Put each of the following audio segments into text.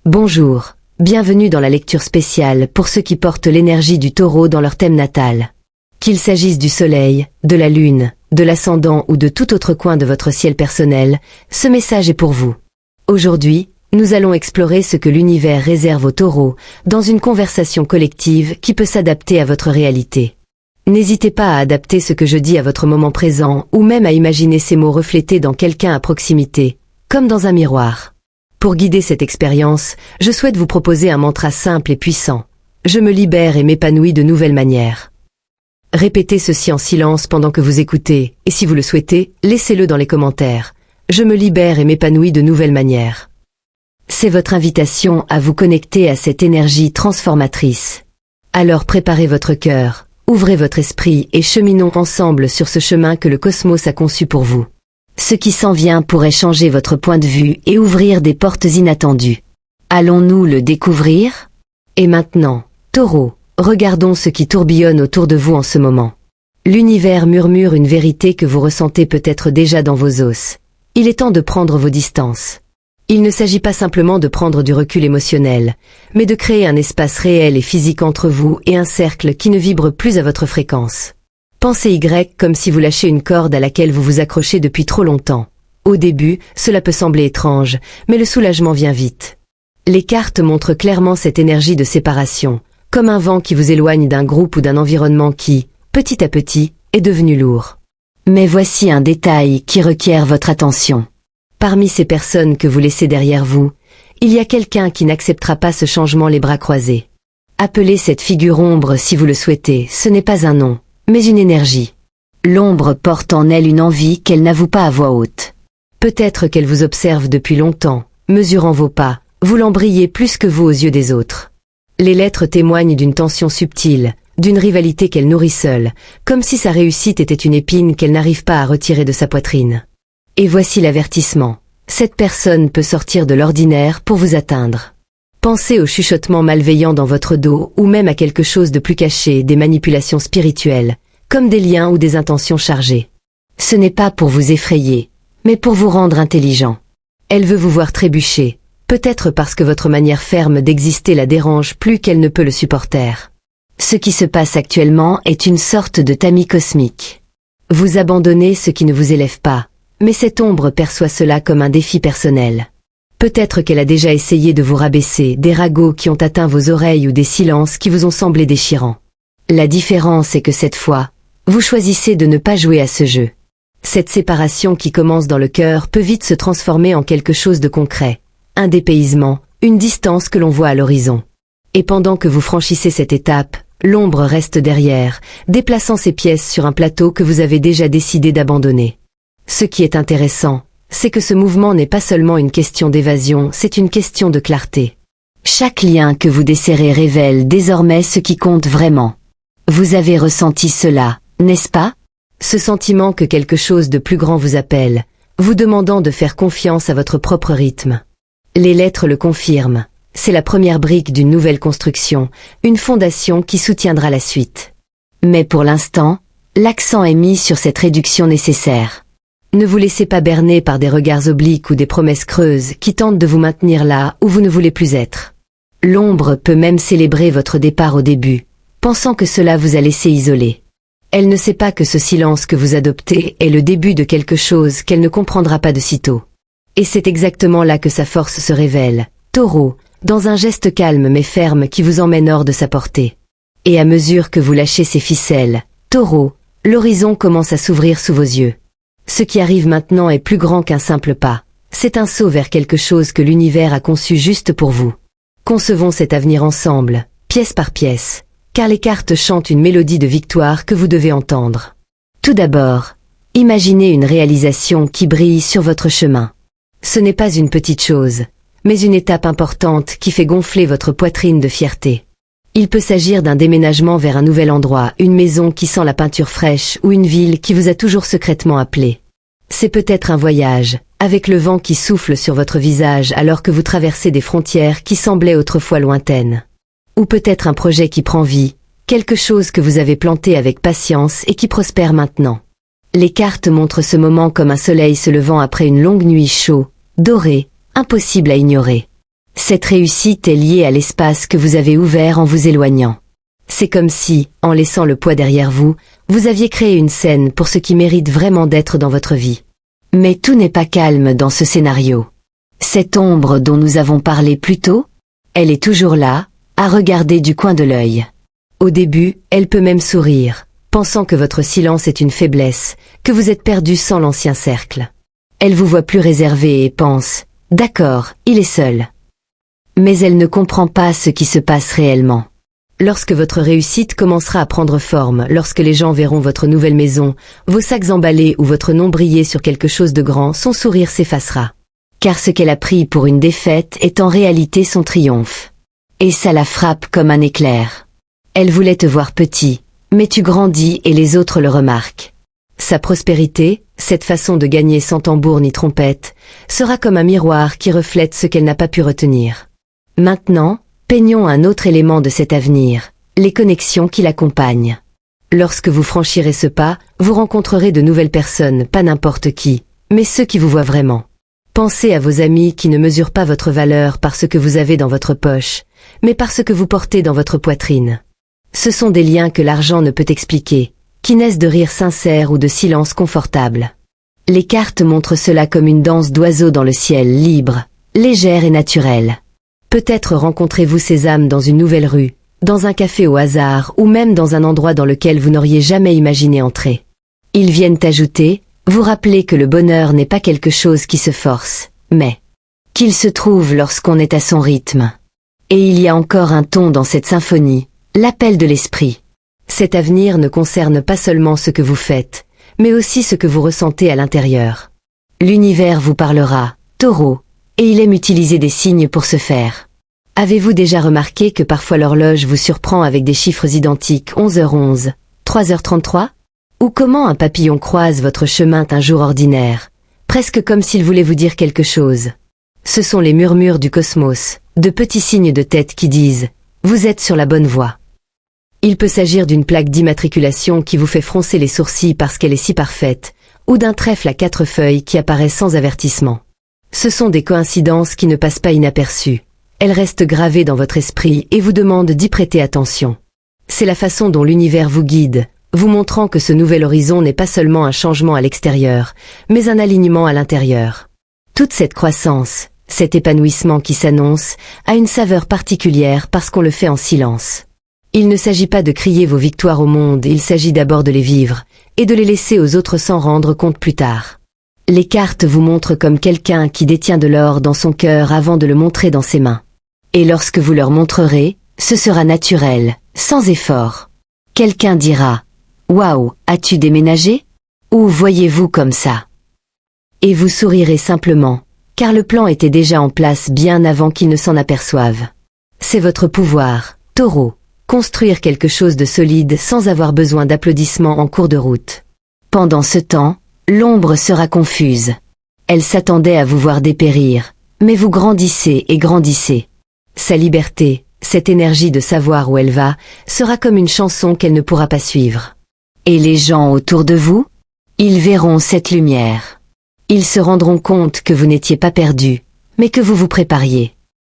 Bonjour, bienvenue dans la lecture spéciale pour ceux qui portent l'énergie du Taureau dans leur thème natal. Qu'il s'agisse du soleil, de la lune, de l'ascendant ou de tout autre coin de votre ciel personnel, ce message est pour vous. Aujourd'hui, nous allons explorer ce que l'univers réserve aux taureaux dans une conversation collective qui peut s'adapter à votre réalité. N'hésitez pas à adapter ce que je dis à votre moment présent ou même à imaginer ces mots reflétés dans quelqu'un à proximité, comme dans un miroir. Pour guider cette expérience, je souhaite vous proposer un mantra simple et puissant. Je me libère et m'épanouis de nouvelles manières. Répétez ceci en silence pendant que vous écoutez, et si vous le souhaitez, laissez-le dans les commentaires. Je me libère et m'épanouis de nouvelles manières. C'est votre invitation à vous connecter à cette énergie transformatrice. Alors préparez votre cœur, ouvrez votre esprit et cheminons ensemble sur ce chemin que le cosmos a conçu pour vous. Ce qui s'en vient pourrait changer votre point de vue et ouvrir des portes inattendues. Allons-nous le découvrir? Et maintenant, Taureau, regardons ce qui tourbillonne autour de vous en ce moment. L'univers murmure une vérité que vous ressentez peut-être déjà dans vos os. Il est temps de prendre vos distances. Il ne s'agit pas simplement de prendre du recul émotionnel, mais de créer un espace réel et physique entre vous et un cercle qui ne vibre plus à votre fréquence. Pensez Y comme si vous lâchez une corde à laquelle vous vous accrochez depuis trop longtemps. Au début, cela peut sembler étrange, mais le soulagement vient vite. Les cartes montrent clairement cette énergie de séparation, comme un vent qui vous éloigne d'un groupe ou d'un environnement qui, petit à petit, est devenu lourd. Mais voici un détail qui requiert votre attention. Parmi ces personnes que vous laissez derrière vous, il y a quelqu'un qui n'acceptera pas ce changement les bras croisés. Appelez cette figure ombre si vous le souhaitez, ce n'est pas un nom, mais une énergie. L'ombre porte en elle une envie qu'elle n'avoue pas à voix haute. Peut-être qu'elle vous observe depuis longtemps, mesurant vos pas, voulant briller plus que vous aux yeux des autres. Les lettres témoignent d'une tension subtile, d'une rivalité qu'elle nourrit seule, comme si sa réussite était une épine qu'elle n'arrive pas à retirer de sa poitrine. Et voici l'avertissement. Cette personne peut sortir de l'ordinaire pour vous atteindre. Pensez aux chuchotements malveillants dans votre dos ou même à quelque chose de plus caché, des manipulations spirituelles, comme des liens ou des intentions chargées. Ce n'est pas pour vous effrayer, mais pour vous rendre intelligent. Elle veut vous voir trébucher, peut-être parce que votre manière ferme d'exister la dérange plus qu'elle ne peut le supporter. Ce qui se passe actuellement est une sorte de tamis cosmique. Vous abandonnez ce qui ne vous élève pas, mais cette ombre perçoit cela comme un défi personnel. Peut-être qu'elle a déjà essayé de vous rabaisser, des ragots qui ont atteint vos oreilles ou des silences qui vous ont semblé déchirants. La différence est que cette fois, vous choisissez de ne pas jouer à ce jeu. Cette séparation qui commence dans le cœur peut vite se transformer en quelque chose de concret. Un dépaysement, une distance que l'on voit à l'horizon. Et pendant que vous franchissez cette étape, l'ombre reste derrière, déplaçant ses pièces sur un plateau que vous avez déjà décidé d'abandonner. Ce qui est intéressant, c'est que ce mouvement n'est pas seulement une question d'évasion, c'est une question de clarté. Chaque lien que vous desserrez révèle désormais ce qui compte vraiment. Vous avez ressenti cela, n'est-ce pas? Ce sentiment que quelque chose de plus grand vous appelle, vous demandant de faire confiance à votre propre rythme. Les lettres le confirment, c'est la première brique d'une nouvelle construction, une fondation qui soutiendra la suite. Mais pour l'instant, l'accent est mis sur cette réduction nécessaire. Ne vous laissez pas berner par des regards obliques ou des promesses creuses qui tentent de vous maintenir là où vous ne voulez plus être. L'ombre peut même célébrer votre départ au début, pensant que cela vous a laissé isolé. Elle ne sait pas que ce silence que vous adoptez est le début de quelque chose qu'elle ne comprendra pas de sitôt. Et c'est exactement là que sa force se révèle, Taureau, dans un geste calme mais ferme qui vous emmène hors de sa portée. Et à mesure que vous lâchez ces ficelles, Taureau, l'horizon commence à s'ouvrir sous vos yeux. Ce qui arrive maintenant est plus grand qu'un simple pas. C'est un saut vers quelque chose que l'univers a conçu juste pour vous. Concevons cet avenir ensemble, pièce par pièce, car les cartes chantent une mélodie de victoire que vous devez entendre. Tout d'abord, imaginez une réalisation qui brille sur votre chemin. Ce n'est pas une petite chose, mais une étape importante qui fait gonfler votre poitrine de fierté. Il peut s'agir d'un déménagement vers un nouvel endroit, une maison qui sent la peinture fraîche ou une ville qui vous a toujours secrètement appelé. C'est peut-être un voyage, avec le vent qui souffle sur votre visage alors que vous traversez des frontières qui semblaient autrefois lointaines. Ou peut-être un projet qui prend vie, quelque chose que vous avez planté avec patience et qui prospère maintenant. Les cartes montrent ce moment comme un soleil se levant après une longue nuit chaude, doré, impossible à ignorer. Cette réussite est liée à l'espace que vous avez ouvert en vous éloignant. C'est comme si, en laissant le poids derrière vous, vous aviez créé une scène pour ce qui mérite vraiment d'être dans votre vie. Mais tout n'est pas calme dans ce scénario. Cette ombre dont nous avons parlé plus tôt, elle est toujours là, à regarder du coin de l'œil. Au début, elle peut même sourire, pensant que votre silence est une faiblesse, que vous êtes perdu sans l'ancien cercle. Elle vous voit plus réservé et pense « D'accord, il est seul ». Mais elle ne comprend pas ce qui se passe réellement. Lorsque votre réussite commencera à prendre forme, lorsque les gens verront votre nouvelle maison, vos sacs emballés ou votre nom briller sur quelque chose de grand, son sourire s'effacera. Car ce qu'elle a pris pour une défaite est en réalité son triomphe. Et ça la frappe comme un éclair. Elle voulait te voir petit, mais tu grandis et les autres le remarquent. Sa prospérité, cette façon de gagner sans tambour ni trompette, sera comme un miroir qui reflète ce qu'elle n'a pas pu retenir. Maintenant, peignons un autre élément de cet avenir, les connexions qui l'accompagnent. Lorsque vous franchirez ce pas, vous rencontrerez de nouvelles personnes, pas n'importe qui, mais ceux qui vous voient vraiment. Pensez à vos amis qui ne mesurent pas votre valeur par ce que vous avez dans votre poche, mais par ce que vous portez dans votre poitrine. Ce sont des liens que l'argent ne peut expliquer, qui naissent de rires sincères ou de silences confortables. Les cartes montrent cela comme une danse d'oiseaux dans le ciel, libre, légère et naturelle. Peut-être rencontrez-vous ces âmes dans une nouvelle rue, dans un café au hasard ou même dans un endroit dans lequel vous n'auriez jamais imaginé entrer. Ils viennent ajouter, vous rappeler que le bonheur n'est pas quelque chose qui se force, mais qu'il se trouve lorsqu'on est à son rythme. Et il y a encore un ton dans cette symphonie, l'appel de l'esprit. Cet avenir ne concerne pas seulement ce que vous faites, mais aussi ce que vous ressentez à l'intérieur. L'univers vous parlera, Taureau, et il aime utiliser des signes pour ce faire. Avez-vous déjà remarqué que parfois l'horloge vous surprend avec des chiffres identiques 11h11, 3h33 ? Ou comment un papillon croise votre chemin un jour ordinaire, presque comme s'il voulait vous dire quelque chose. Ce sont les murmures du cosmos, de petits signes de tête qui disent « Vous êtes sur la bonne voie ». Il peut s'agir d'une plaque d'immatriculation qui vous fait froncer les sourcils parce qu'elle est si parfaite, ou d'un trèfle à 4 feuilles qui apparaît sans avertissement. Ce sont des coïncidences qui ne passent pas inaperçues. Elles restent gravées dans votre esprit et vous demandent d'y prêter attention. C'est la façon dont l'univers vous guide, vous montrant que ce nouvel horizon n'est pas seulement un changement à l'extérieur, mais un alignement à l'intérieur. Toute cette croissance, cet épanouissement qui s'annonce, a une saveur particulière parce qu'on le fait en silence. Il ne s'agit pas de crier vos victoires au monde, il s'agit d'abord de les vivre, et de les laisser aux autres s'en rendre compte plus tard. Les cartes vous montrent comme quelqu'un qui détient de l'or dans son cœur avant de le montrer dans ses mains. Et lorsque vous leur montrerez, ce sera naturel, sans effort. Quelqu'un dira « Waouh, as-tu déménagé ?» ou « Voyez-vous comme ça ?» Et vous sourirez simplement, car le plan était déjà en place bien avant qu'ils ne s'en aperçoivent. C'est votre pouvoir, Taureau, construire quelque chose de solide sans avoir besoin d'applaudissements en cours de route. Pendant ce temps, l'ombre sera confuse. Elle s'attendait à vous voir dépérir, mais vous grandissez et grandissez. Sa liberté, cette énergie de savoir où elle va, sera comme une chanson qu'elle ne pourra pas suivre. Et les gens autour de vous? Ils verront cette lumière. Ils se rendront compte que vous n'étiez pas perdu, mais que vous vous prépariez.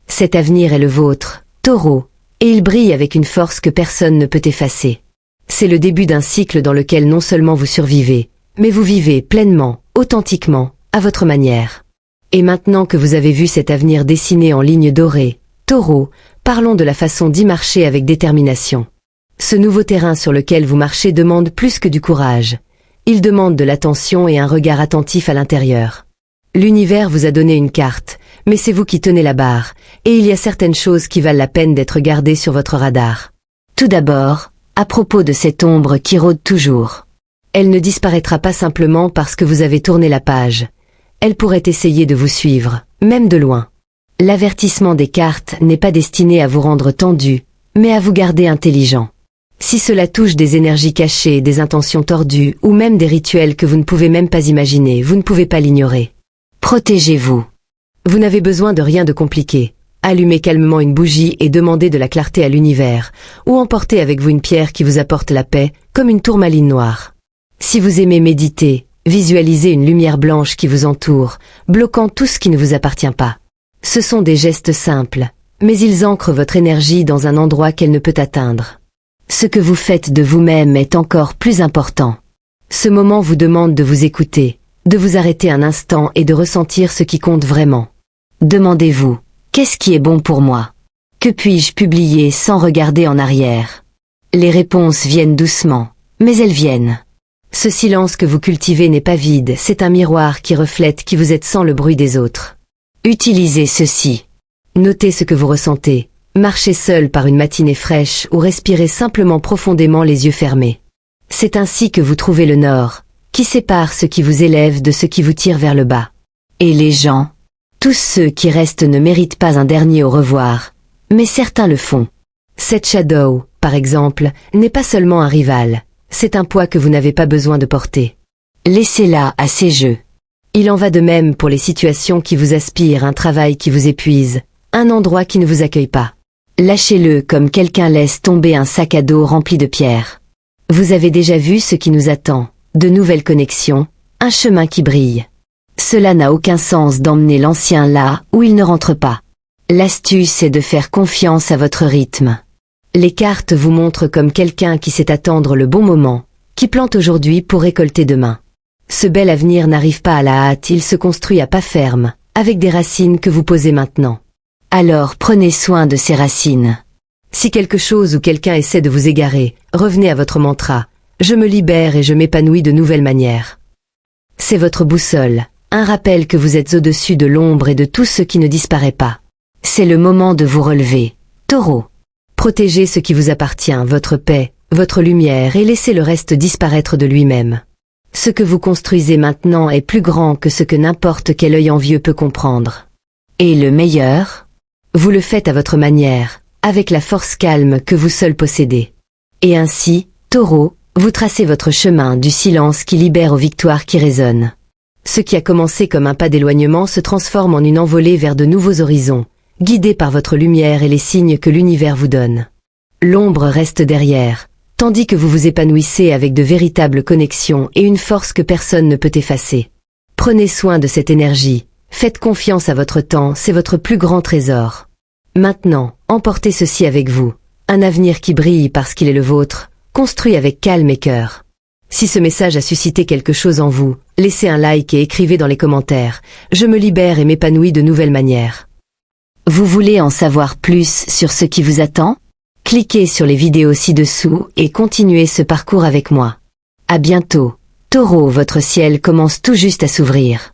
Cet avenir est le vôtre, Taureau, et il brille avec une force que personne ne peut effacer. C'est le début d'un cycle dans lequel non seulement vous survivez, mais vous vivez pleinement, authentiquement, à votre manière. Et maintenant que vous avez vu cet avenir dessiné en lignes dorées, Taureau, parlons de la façon d'y marcher avec détermination. Ce nouveau terrain sur lequel vous marchez demande plus que du courage. Il demande de l'attention et un regard attentif à l'intérieur. L'univers vous a donné une carte, mais c'est vous qui tenez la barre, et il y a certaines choses qui valent la peine d'être gardées sur votre radar. Tout d'abord, à propos de cette ombre qui rôde toujours. Elle ne disparaîtra pas simplement parce que vous avez tourné la page. Elle pourrait essayer de vous suivre, même de loin. L'avertissement des cartes n'est pas destiné à vous rendre tendu, mais à vous garder intelligent. Si cela touche des énergies cachées, des intentions tordues, ou même des rituels que vous ne pouvez même pas imaginer, vous ne pouvez pas l'ignorer. Protégez-vous. Vous n'avez besoin de rien de compliqué. Allumez calmement une bougie et demandez de la clarté à l'univers, ou emportez avec vous une pierre qui vous apporte la paix, comme une tourmaline noire. Si vous aimez méditer, visualisez une lumière blanche qui vous entoure, bloquant tout ce qui ne vous appartient pas. Ce sont des gestes simples, mais ils ancrent votre énergie dans un endroit qu'elle ne peut atteindre. Ce que vous faites de vous-même est encore plus important. Ce moment vous demande de vous écouter, de vous arrêter un instant et de ressentir ce qui compte vraiment. Demandez-vous, qu'est-ce qui est bon pour moi? Que puis-je publier sans regarder en arrière? Les réponses viennent doucement, mais elles viennent. Ce silence que vous cultivez n'est pas vide, c'est un miroir qui reflète qui vous êtes sans le bruit des autres. Utilisez ceci. Notez ce que vous ressentez, marchez seul par une matinée fraîche ou respirez simplement profondément les yeux fermés. C'est ainsi que vous trouvez le nord, qui sépare ce qui vous élève de ce qui vous tire vers le bas. Et les gens? Tous ceux qui restent ne méritent pas un dernier au revoir, mais certains le font. Cette shadow, par exemple, n'est pas seulement un rival, c'est un poids que vous n'avez pas besoin de porter. Laissez-la à ses jeux. Il en va de même pour les situations qui vous aspirent, un travail qui vous épuise, un endroit qui ne vous accueille pas. Lâchez-le comme quelqu'un laisse tomber un sac à dos rempli de pierres. Vous avez déjà vu ce qui nous attend, de nouvelles connexions, un chemin qui brille. Cela n'a aucun sens d'emmener l'ancien là où il ne rentre pas. L'astuce est de faire confiance à votre rythme. Les cartes vous montrent comme quelqu'un qui sait attendre le bon moment, qui plante aujourd'hui pour récolter demain. Ce bel avenir n'arrive pas à la hâte, il se construit à pas ferme, avec des racines que vous posez maintenant. Alors prenez soin de ces racines. Si quelque chose ou quelqu'un essaie de vous égarer, revenez à votre mantra. Je me libère et je m'épanouis de nouvelles manières. C'est votre boussole, un rappel que vous êtes au-dessus de l'ombre et de tout ce qui ne disparaît pas. C'est le moment de vous relever, Taureau. Protégez ce qui vous appartient, votre paix, votre lumière et laissez le reste disparaître de lui-même. Ce que vous construisez maintenant est plus grand que ce que n'importe quel œil envieux peut comprendre. Et le meilleur? Vous le faites à votre manière, avec la force calme que vous seul possédez. Et ainsi, Taureau, vous tracez votre chemin du silence qui libère aux victoires qui résonnent. Ce qui a commencé comme un pas d'éloignement se transforme en une envolée vers de nouveaux horizons, guidé par votre lumière et les signes que l'univers vous donne. L'ombre reste derrière, tandis que vous vous épanouissez avec de véritables connexions et une force que personne ne peut effacer. Prenez soin de cette énergie, faites confiance à votre temps, c'est votre plus grand trésor. Maintenant, emportez ceci avec vous, un avenir qui brille parce qu'il est le vôtre, construit avec calme et cœur. Si ce message a suscité quelque chose en vous, laissez un like et écrivez dans les commentaires « Je me libère et m'épanouis de nouvelles manières ». Vous voulez en savoir plus sur ce qui vous attend? Cliquez sur les vidéos ci-dessous et continuez ce parcours avec moi. À bientôt. Taureau, votre ciel commence tout juste à s'ouvrir.